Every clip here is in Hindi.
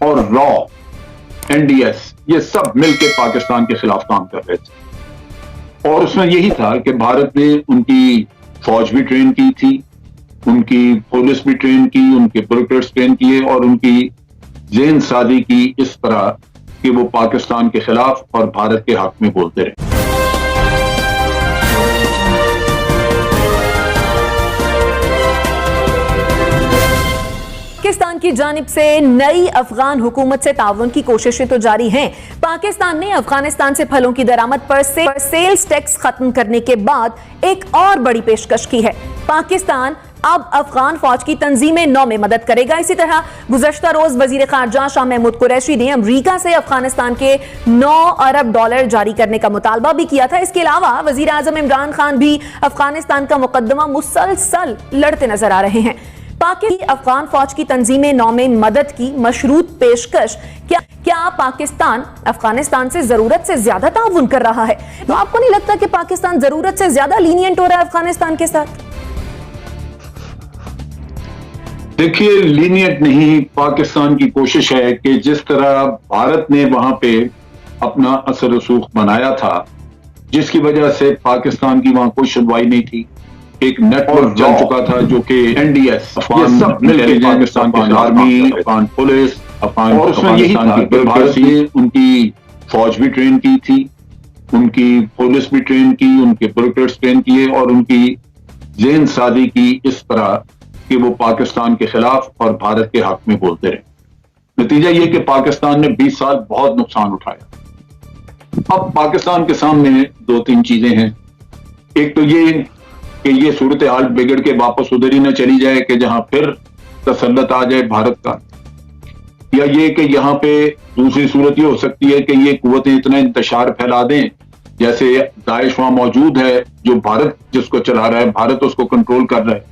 और रॉ, NDS, ये सब मिलकर पाकिस्तान के खिलाफ काम कर रहे थे। और उसमें यही था कि भारत ने उनकी फौज भी ट्रेन की थी, उनकी पुलिस भी ट्रेन की, उनके ब्यूरोक्रेट्स ट्रेन किए और उनकी ज़हन साजी की इस तरह कि वो पाकिस्तान के खिलाफ और भारत के हक में बोलते रहे। पाकिस्तान की जानिब से नई अफगान हुकूमत से ताउन की कोशिशें तो जारी हैं। पाकिस्तान ने अफगानिस्तान से फलों की दरामद पर सेल्स टैक्स खत्म करने के बाद एक और बड़ी पेशकश की है। पाकिस्तान अब अफगान फौज की तंजीम 9 में मदद करेगा। इसी तरह गुज़श्ता रोज वजीर खारजा शाह महमूद कुरैशी ने अमरीका से अफगानिस्तान के 9 अरब डॉलर जारी करने का मुतालबा भी किया था। इसके अलावा वजीर आजम इमरान खान भी अफगानिस्तान का मुकदमा मुसलसल लड़ते नजर आ रहे हैं। पाकिस्तान अफगान फौज की तंजीम 9 में मदद की मशरूत पेशकश क्या पाकिस्तान अफगानिस्तान से जरूरत से ज्यादा ताउन कर रहा है? तो आपको नहीं लगता कि पाकिस्तान जरूरत से ज्यादा लीनियंट हो रहा है अफगानिस्तान के साथ? देखिए, लीनियंट नहीं, पाकिस्तान की कोशिश है कि जिस तरह भारत ने वहां पे अपना असर रसूख बनाया था, जिसकी वजह से पाकिस्तान की वहां कोई सुनवाई नहीं थी, एक नेटवर्क चल चुका था जो कि NDS, अफगान सब मिलकर पाकिस्तान की आर्मी, अफगान पुलिस, अफगानिस्तान की ब्यूरोक्रेसी, उनकी फौज भी ट्रेन की थी, उनकी पुलिस भी ट्रेन की, उनके ब्यूरोक्रेट्स ट्रेन किए और उनकी ज़हन साजी की इस तरह कि वो पाकिस्तान के खिलाफ और भारत के हक में बोलते रहे। नतीजा ये कि पाकिस्तान ने 20 साल बहुत नुकसान उठाया। अब पाकिस्तान के सामने 2-3 चीजें हैं। एक तो ये कि ये सूरत हाल बिगड़ के वापस उधर ही ना चली जाए कि जहां फिर तसल्लुत आ जाए भारत का, या ये कि यहां पे दूसरी सूरत ये हो सकती है कि ये कुव्वतें इतना इंतशार फैला दें, जैसे दाइश वहां मौजूद है, जो भारत जिसको चला रहा है, भारत उसको कंट्रोल कर रहा है,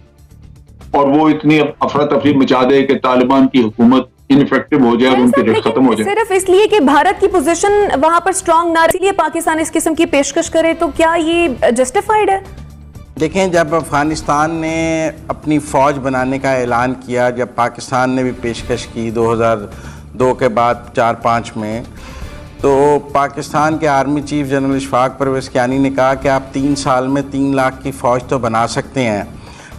और वो इतनी अफरा तफरी मचा दे कि तालिबान की हुकूमत इनफेक्टिव हो जाए और उनकी रेट खत्म हो जाए। सिर्फ इसलिए कि भारत की पोजीशन वहां पर स्ट्रांग ना रही, इसलिए पाकिस्तान इस किस्म की पेशकश करे, तो क्या ये जस्टिफाइड है? देखें, जब अफ़गानिस्तान ने अपनी फ़ौज बनाने का ऐलान किया, जब पाकिस्तान ने भी पेशकश की 2002 के बाद 4-5 में, तो पाकिस्तान के army chief general Ashfaq Parvez Kayani ने कहा कि आप 3 साल में 3 लाख की फ़ौज तो बना सकते हैं,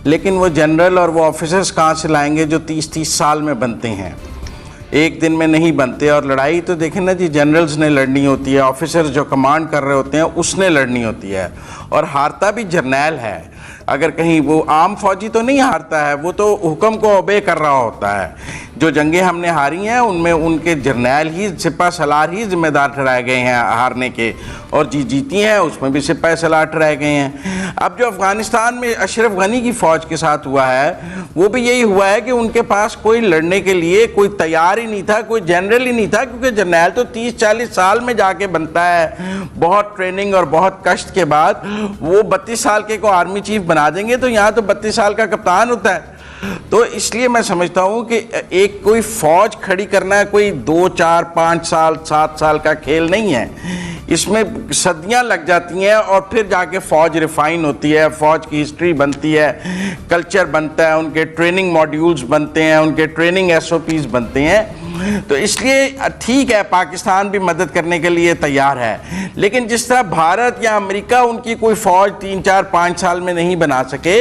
लेकिन वो जनरल और वो ऑफिसर्स कहाँ से लाएंगे जो 30-30 साल में बनते हैं, एक दिन में नहीं बनते। और लड़ाई तो देखें ना जी, जनरल्स ने लड़नी होती है, ऑफिसर्स जो कमांड कर रहे होते हैं उसने लड़नी होती है, और हारता भी जर्नैल है। अगर कहीं वो आम फौजी तो नहीं हारता है, वो तो हुक्म को ओबे कर रहा होता है। जो जंगें हमने हारी हैं उनमें उनके जर्नैल ही, सिपा सलार ही जिम्मेदार ठहराए गए हैं हारने के, और जीती हैं उसमें भी सिपा सलार ठहराए गए हैं। अब जो अफ़गानिस्तान में अशरफ गनी की फ़ौज के साथ हुआ है, वो भी यही हुआ है कि उनके पास कोई लड़ने के लिए कोई तैयार ही नहीं था, कोई जनरल ही नहीं था, क्योंकि जर्नैल तो 30-40 साल में जाके बनता है, बहुत ट्रेनिंग और बहुत कष्ट के बाद। वो 32 साल के को आर्मी चीफ बना देंगे, तो यहाँ तो 32 साल का कप्तान होता है। तो इसलिए मैं समझता हूँ कि एक कोई फ़ौज खड़ी करना है कोई 2, 4, 5 साल, 7 साल का खेल नहीं है। इसमें सदियां लग जाती हैं और फिर जाके फ़ौज रिफ़ाइन होती है, फ़ौज की हिस्ट्री बनती है, कल्चर बनता है, उनके ट्रेनिंग मॉड्यूल्स बनते हैं, उनके ट्रेनिंग SOPs बनते हैं। तो इसलिए ठीक है, पाकिस्तान भी मदद करने के लिए तैयार है, लेकिन जिस तरह भारत या अमेरिका उनकी कोई फ़ौज 3, 4, 5 साल में नहीं बना सके,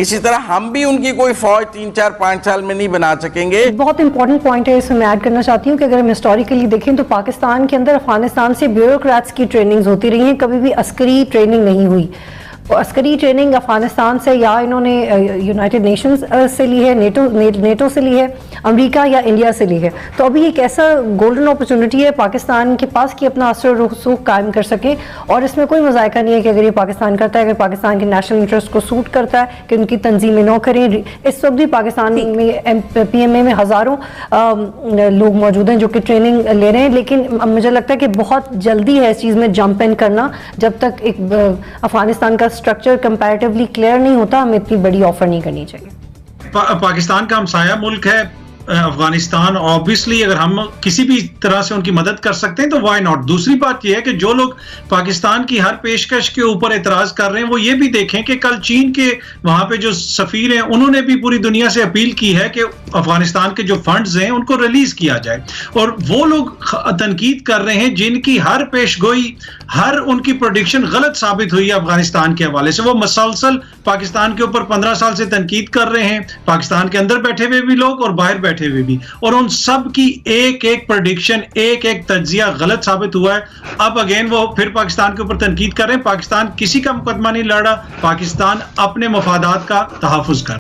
इसी तरह हम भी उनकी कोई फ़ौज 3, 4, 5 साल में नहीं बना सकेंगे। बहुत इंपॉर्टेंट पॉइंट है, इसमें मैं ऐड करना चाहती हूँ कि अगर हम हिस्टोरिकली देखें तो पाकिस्तान के अंदर अफगानिस्तान से ब्यूरोक्रेट्स की ट्रेनिंग्स होती रही हैं, कभी भी अस्करी ट्रेनिंग नहीं हुई। अस्करी ट्रेनिंग अफगानिस्तान से या इन्होंने यूनाइटेड नेशंस से ली है, नेटो से ली है, अमेरिका या इंडिया से ली है। तो अभी एक ऐसा गोल्डन अपॉर्चुनिटी है पाकिस्तान के पास कि अपना असर रसूख कायम कर सके, और इसमें कोई मजायका नहीं है कि अगर ये पाकिस्तान करता है, अगर पाकिस्तान के नेशनल इंटरेस्ट को सूट करता है कि उनकी तंजीमें न करें। इस वक्त भी पाकिस्तान में PMA में हज़ारों लोग मौजूद हैं जो कि ट्रेनिंग ले रहे हैं, लेकिन मुझे लगता है कि बहुत जल्दी है इस चीज़ में जंप इन करना। जब तक एक अफगानिस्तान का स्ट्रक्चर कंपैरेटिवली क्लियर नहीं होता, हमें इतनी बड़ी ऑफर नहीं करनी चाहिए। पाकिस्तान का हमसाया मुल्क है, अफगानिस्तान ऑब्वियसली अगर हम किसी भी तरह से उनकी मदद कर सकते हैं तो व्हाई नॉट। दूसरी बात यह है कि जो लोग पाकिस्तान की हर पेशकश के ऊपर एतराज कर रहे हैं वो ये भी देखें कि कल चीन के वहां पे जो सफीर हैं उन्होंने भी पूरी दुनिया से अपील की है कि अफगानिस्तान के जो फंड्स हैं उनको रिलीज किया जाए। और वो लोग तनकीद कर रहे हैं जिनकी हर पेशगोई, हर उनकी प्रेडिक्शन गलत साबित हुई है अफगानिस्तान के हवाले से। वो मसलसल पाकिस्तान के ऊपर 15 साल से तनकीद कर रहे हैं, पाकिस्तान के अंदर बैठे हुए भी लोग और बाहर बैठे हुए भी, और उन सब की एक एक प्रेडिक्शन, एक एक तज्जिया गलत साबित हुआ है। अब अगेन वो फिर पाकिस्तान के ऊपर तनकीद कर रहे हैं। पाकिस्तान किसी का मुकदमा नहीं लड़ रहा, पाकिस्तान अपने मफादात का तहफ़्फ़ुज़ कर